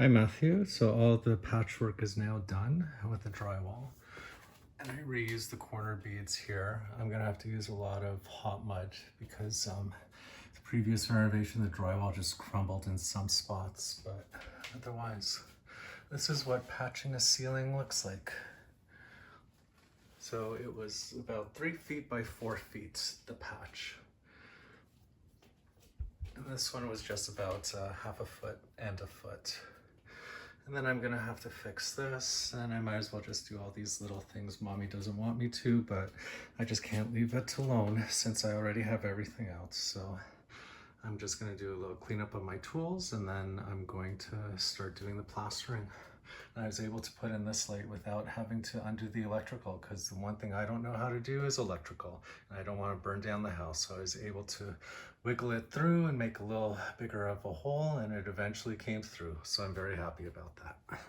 Hi Matthew, so all the patchwork is now done with the drywall and I reused the corner beads here. I'm gonna have to use a lot of hot mud because the previous renovation the drywall just crumbled in some spots, but otherwise this is what patching a ceiling looks like. So it was about 3 feet by 4 feet, the patch. And this one was just about half a foot and a foot. And then I'm gonna have to fix this, and I might as well just do all these little things mommy doesn't want me to, but I just can't leave it alone since I already have everything else. So I'm just gonna do a little cleanup of my tools, and then I'm going to start doing the plastering. And I was able to put in this light without having to undo the electrical, because the one thing I don't know how to do is electrical, and I don't want to burn down the house. So I was able to wiggle it through and make a little bigger of a hole, and it eventually came through. So I'm very happy about that.